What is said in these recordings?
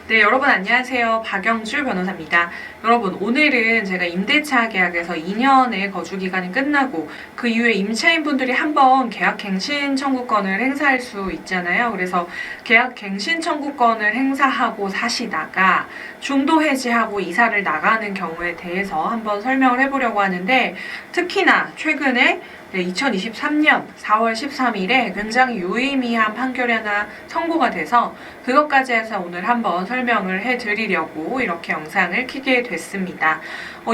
네, 여러분 안녕하세요. 박영주 변호사입니다. 여러분, 오늘은 제가 임대차 계약에서 2년의 거주 기간이 끝나고 그 이후에 임차인분들이 한번 계약 갱신 청구권을 행사할 수 있잖아요. 그래서 계약 갱신 청구권을 행사하고 사시다가 중도 해지하고 이사를 나가는 경우에 대해서 한번 설명을 해보려고 하는데, 특히나 최근에 2023년 4월 13일에 굉장히 유의미한 판결이 하나 선고가 돼서 그것까지 해서 오늘 한번 설명을 해드리려고 이렇게 영상을 켜게 됐습니다.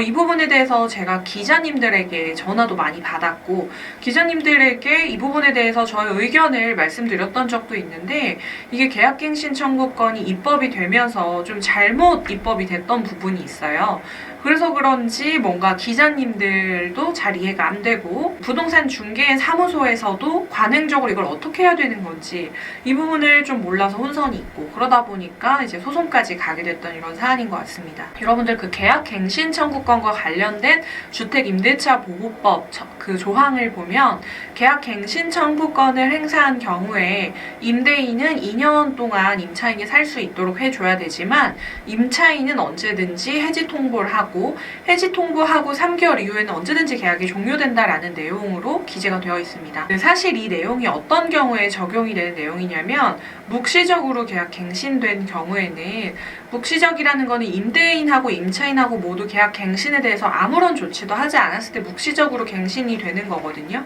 이 부분에 대해서 제가 기자님들에게 전화도 많이 받았고 기자님들에게 이 부분에 대해서 저의 의견을 말씀드렸던 적도 있는데, 이게 계약갱신 청구권이 입법이 되면서 좀 잘못 입법이 됐던 부분이 있어요. 그래서 그런지 뭔가 기자님들도 잘 이해가 안 되고 부동산 중개 사무소에서도 관행적으로 이걸 어떻게 해야 되는 건지 이 부분을 좀 몰라서 혼선이 있고, 그러다 보니까 이제 소송까지 가게 됐던 이런 사안인 것 같습니다. 여러분들 그 계약갱신 청구권과 관련된 주택임대차보호법 그 조항을 보면 계약갱신 청구권을 행사한 경우에 임대인은 2년 동안 임차인이 살 수 있도록 해줘야 되지만 임차인은 언제든지 해지 통보를 하고 해지 통보하고 3개월 이후에는 언제든지 계약이 종료된다라는 내용으로 기재가 되어 있습니다. 사실 이 내용이 어떤 경우에 적용이 되는 내용이냐면, 묵시적으로 계약 갱신된 경우에는, 묵시적이라는 거는 임대인하고 임차인하고 모두 계약 갱신에 대해서 아무런 조치도 하지 않았을 때 묵시적으로 갱신이 되는 거거든요.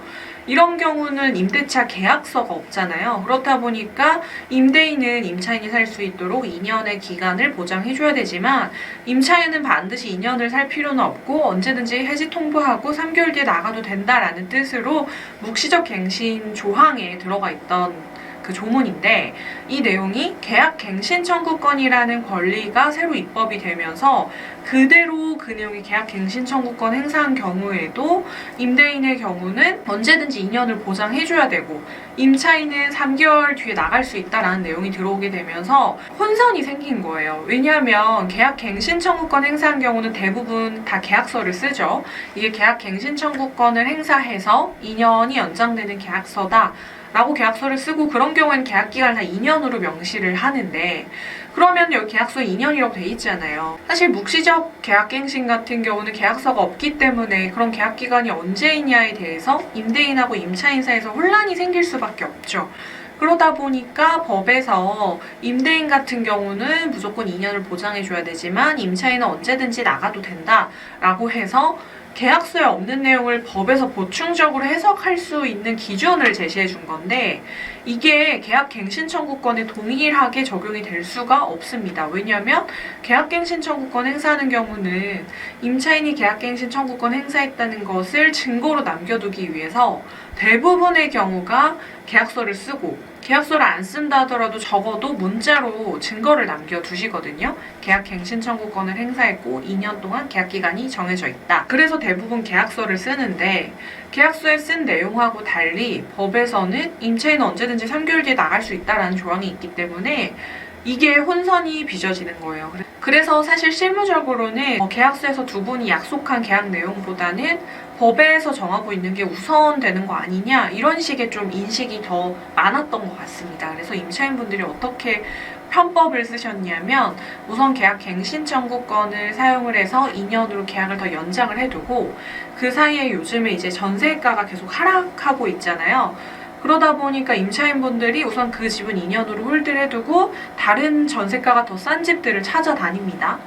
이런 경우는 임대차 계약서가 없잖아요. 그렇다 보니까 임대인은 임차인이 살 수 있도록 2년의 기간을 보장해줘야 되지만 임차인은 반드시 2년을 살 필요는 없고 언제든지 해지 통보하고 3개월 뒤에 나가도 된다라는 뜻으로 묵시적 갱신 조항에 들어가 있던 그 조문인데, 이 내용이 계약갱신 청구권이라는 권리가 새로 입법이 되면서 그대로 그 내용이 계약갱신 청구권 행사한 경우에도 임대인의 경우는 언제든지 2년을 보장해줘야 되고 임차인은 3개월 뒤에 나갈 수 있다라는 내용이 들어오게 되면서 혼선이 생긴 거예요. 왜냐하면 계약갱신 청구권 행사한 경우는 대부분 다 계약서를 쓰죠. 이게 계약갱신 청구권을 행사해서 2년이 연장되는 계약서다 라고 계약서를 쓰고, 그런 경우에는 계약기간을 다 2년으로 명시를 하는데, 그러면 여기 계약서에 2년이라고 돼 있잖아요. 사실 묵시적 계약갱신 같은 경우는 계약서가 없기 때문에 그런 계약기간이 언제이냐에 대해서 임대인하고 임차인 사이에서 혼란이 생길 수밖에 없죠. 그러다 보니까 법에서 임대인 같은 경우는 무조건 2년을 보장해줘야 되지만 임차인은 언제든지 나가도 된다라고 해서 계약서에 없는 내용을 법에서 보충적으로 해석할 수 있는 기준을 제시해 준 건데, 이게 계약갱신 청구권에 동일하게 적용이 될 수가 없습니다. 왜냐하면 계약갱신 청구권 행사하는 경우는 임차인이 계약갱신 청구권 행사했다는 것을 증거로 남겨두기 위해서 대부분의 경우가 계약서를 쓰고, 계약서를 안 쓴다 하더라도 적어도 문자로 증거를 남겨두시거든요. 계약갱신 청구권을 행사했고 2년 동안 계약기간이 정해져 있다. 그래서 대부분 계약서를 쓰는데, 계약서에 쓴 내용하고 달리 법에서는 임차인은 언제든지 3개월 뒤에 나갈 수 있다라는 조항이 있기 때문에 이게 혼선이 빚어지는 거예요. 그래서 사실 실무적으로는 계약서에서 두 분이 약속한 계약 내용보다는 법에서 정하고 있는 게 우선되는 거 아니냐, 이런 식의 좀 인식이 더 많았던 것 같습니다. 그래서 임차인분들이 어떻게 편법을 쓰셨냐면, 우선 계약 갱신 청구권을 사용을 해서 2년으로 계약을 더 연장을 해두고, 그 사이에 요즘에 이제 전세가가 계속 하락하고 있잖아요. 그러다 보니까 임차인분들이 우선 그 집은 2년으로 홀드를 해두고 다른 전세가가 더 싼 집들을 찾아다닙니다.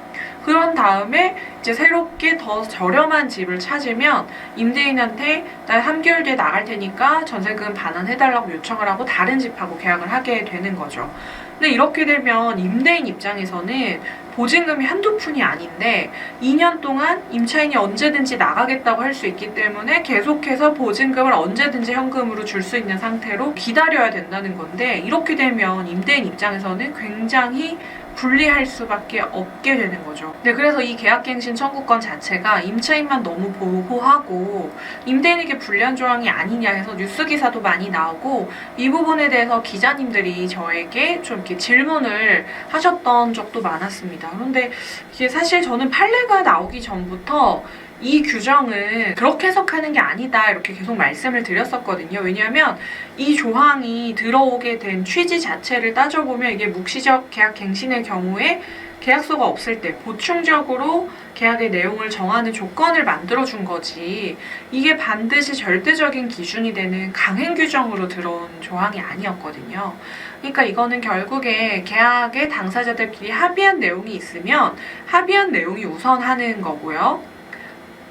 그런 다음에 이제 새롭게 더 저렴한 집을 찾으면 임대인한테 나 3개월 뒤에 나갈 테니까 전세금 반환해달라고 요청을 하고 다른 집하고 계약을 하게 되는 거죠. 근데 이렇게 되면 임대인 입장에서는 보증금이 한두 푼이 아닌데 2년 동안 임차인이 언제든지 나가겠다고 할 수 있기 때문에 계속해서 보증금을 언제든지 현금으로 줄 수 있는 상태로 기다려야 된다는 건데, 이렇게 되면 임대인 입장에서는 굉장히 불리할 수밖에 없게 되는 거죠. 네, 그래서 이 계약갱신 청구권 자체가 임차인만 너무 보호하고 임대인에게 불리한 조항이 아니냐 해서 뉴스 기사도 많이 나오고, 이 부분에 대해서 기자님들이 저에게 좀 이렇게 질문을 하셨던 적도 많았습니다. 그런데 이게 사실 저는 판례가 나오기 전부터 이 규정은 그렇게 해석하는 게 아니다 이렇게 계속 말씀을 드렸었거든요. 왜냐하면 이 조항이 들어오게 된 취지 자체를 따져보면 이게 묵시적 계약 갱신의 경우에 계약서가 없을 때 보충적으로 계약의 내용을 정하는 조건을 만들어준 거지, 이게 반드시 절대적인 기준이 되는 강행 규정으로 들어온 조항이 아니었거든요. 그러니까 이거는 결국에 계약의 당사자들끼리 합의한 내용이 있으면 합의한 내용이 우선하는 거고요.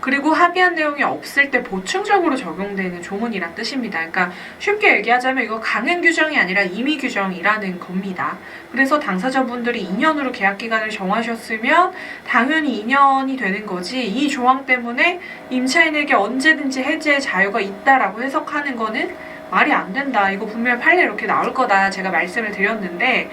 그리고 합의한 내용이 없을 때 보충적으로 적용되는 조문이란 뜻입니다. 그러니까 쉽게 얘기하자면 이거 강행 규정이 아니라 임의 규정이라는 겁니다. 그래서 당사자분들이 2년으로 계약기간을 정하셨으면 당연히 2년이 되는 거지, 이 조항 때문에 임차인에게 언제든지 해지의 자유가 있다라고 해석하는 거는 말이 안 된다. 이거 분명히 판례 이렇게 나올 거다 제가 말씀을 드렸는데,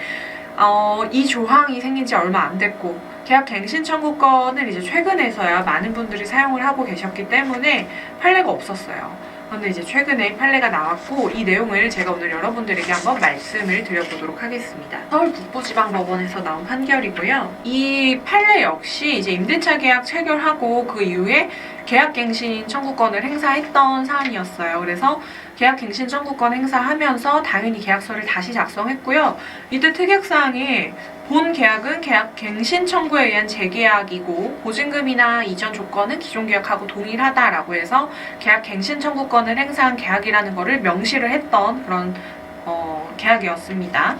이 조항이 생긴 지 얼마 안 됐고 계약 갱신 청구권을 이제 최근에서야 많은 분들이 사용을 하고 계셨기 때문에 판례가 없었어요. 그런데 이제 최근에 판례가 나왔고 이 내용을 제가 오늘 여러분들에게 한번 말씀을 드려보도록 하겠습니다. 서울 북부지방법원에서 나온 판결이고요. 이 판례 역시 이제 임대차 계약 체결하고 그 이후에 계약갱신 청구권을 행사했던 사안이었어요. 그래서 계약갱신 청구권 행사하면서 당연히 계약서를 다시 작성했고요. 이때 특약사항에 본 계약은 계약갱신 청구에 의한 재계약이고 보증금이나 이전 조건은 기존 계약하고 동일하다라고 해서 계약갱신 청구권을 행사한 계약이라는 것을 명시를 했던 그런 계약이었습니다.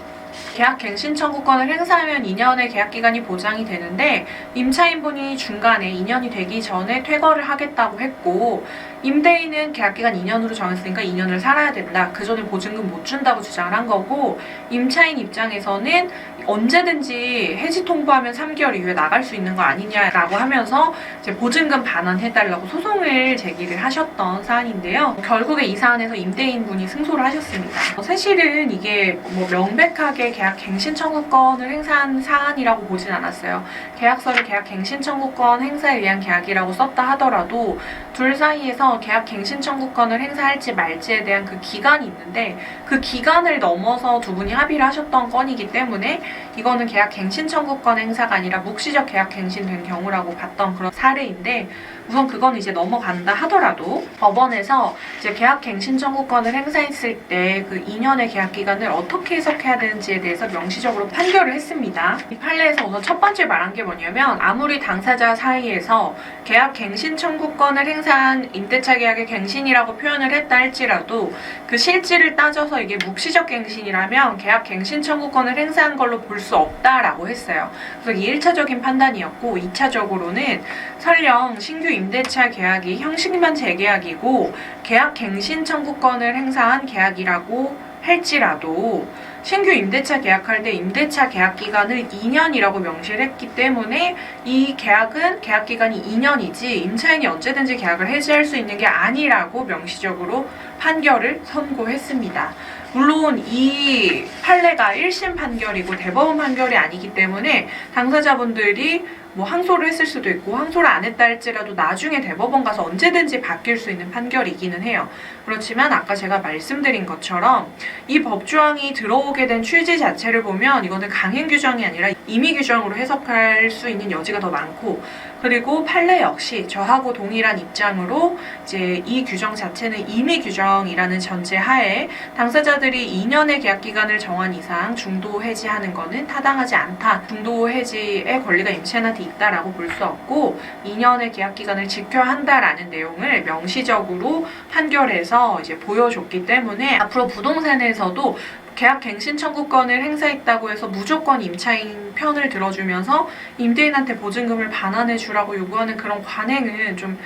계약갱신 청구권을 행사하면 2년의 계약기간이 보장이 되는데 임차인분이 중간에 2년이 되기 전에 퇴거를 하겠다고 했고 임대인은 계약기간 2년으로 정했으니까 2년을 살아야 된다. 그 전에 보증금 못 준다고 주장을 한 거고, 임차인 입장에서는 언제든지 해지 통보하면 3개월 이후에 나갈 수 있는 거 아니냐라고 하면서 이제 보증금 반환해달라고 소송을 제기를 하셨던 사안인데요. 결국에 이 사안에서 임대인분이 승소를 하셨습니다. 사실은 이게 뭐 명백하게 계약 갱신 청구권을 행사한 사안이라고 보진 않았어요. 계약서를 계약 갱신 청구권 행사에 의한 계약이라고 썼다 하더라도 둘 사이에서 계약 갱신 청구권을 행사할지 말지에 대한 그 기간이 있는데 그 기간을 넘어서 두 분이 합의를 하셨던 건이기 때문에 이거는 계약 갱신 청구권 행사가 아니라 묵시적 계약 갱신된 경우라고 봤던 그런 사례인데, 우선 그건 이제 넘어간다 하더라도 법원에서 이제 계약 갱신 청구권을 행사했을 때 그 2년의 계약 기간을 어떻게 해석해야 되는지에 대해서 명시적으로 판결을 했습니다. 이 판례에서 우선 첫 번째 말한 게 뭐냐면, 아무리 당사자 사이에서 계약 갱신 청구권을 행사한 임대차 계약의 갱신이라고 표현을 했다 할지라도 그 실질을 따져서 이게 묵시적 갱신이라면 계약 갱신 청구권을 행사한 걸로 볼 수 없다라고 했어요. 그래서 이게 1차적인 판단이었고, 2차적으로는 설령 신규 임대차 계약이 형식만 재계약이고 계약 갱신 청구권을 행사한 계약이라고 할지라도 신규 임대차 계약할 때 임대차 계약 기간을 2년이라고 명시를 했기 때문에 이 계약은 계약 기간이 2년이지 임차인이 언제든지 계약을 해지할 수 있는 게 아니라고 명시적으로 판결을 선고했습니다. 물론 이 판례가 1심 판결이고 대법원 판결이 아니기 때문에 당사자분들이 뭐 항소를 했을 수도 있고 항소를 안 했다 할지라도 나중에 대법원 가서 언제든지 바뀔 수 있는 판결이기는 해요. 그렇지만 아까 제가 말씀드린 것처럼 이 법조항이 들어오게 된 취지 자체를 보면 이거는 강행 규정이 아니라 임의 규정으로 해석할 수 있는 여지가 더 많고, 그리고 판례 역시 저하고 동일한 입장으로 이제 이 규정 자체는 임의 규정이라는 전제 하에 당사자들이 2년의 계약 기간을 정한 이상 중도 해지하는 것은 타당하지 않다. 중도 해지의 권리가 임차인한테 있다라고 볼 수 없고 2년의 계약 기간을 지켜야 한다라는 내용을 명시적으로 판결해서 이제 보여줬기 때문에 앞으로 부동산에서도 계약 갱신 청구권을 행사했다고 해서 무조건 임차인 편을 들어주면서 임대인한테 보증금을 반환해 주라고 요구하는 그런 관행은 좀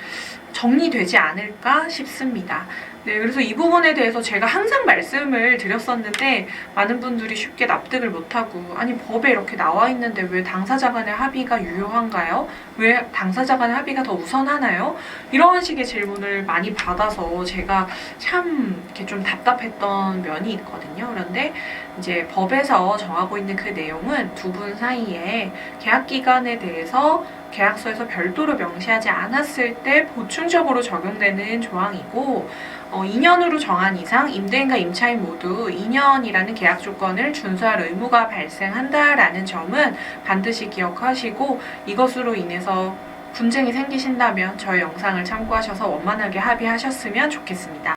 정리되지 않을까 싶습니다. 네, 그래서 이 부분에 대해서 제가 항상 말씀을 드렸었는데 많은 분들이 쉽게 납득을 못하고, 아니 법에 이렇게 나와 있는데 왜 당사자 간의 합의가 유효한가요? 왜 당사자 간의 합의가 더 우선하나요? 이런 식의 질문을 많이 받아서 제가 참 이렇게 좀 답답했던 면이 있거든요. 그런데 이제 법에서 정하고 있는 그 내용은 두 분 사이에 계약 기간에 대해서 계약서에서 별도로 명시하지 않았을 때 보충적으로 적용되는 조항이고, 2년으로 정한 이상 임대인과 임차인 모두 2년이라는 계약 조건을 준수할 의무가 발생한다라는 점은 반드시 기억하시고, 이것으로 인해서 분쟁이 생기신다면 저의 영상을 참고하셔서 원만하게 합의하셨으면 좋겠습니다.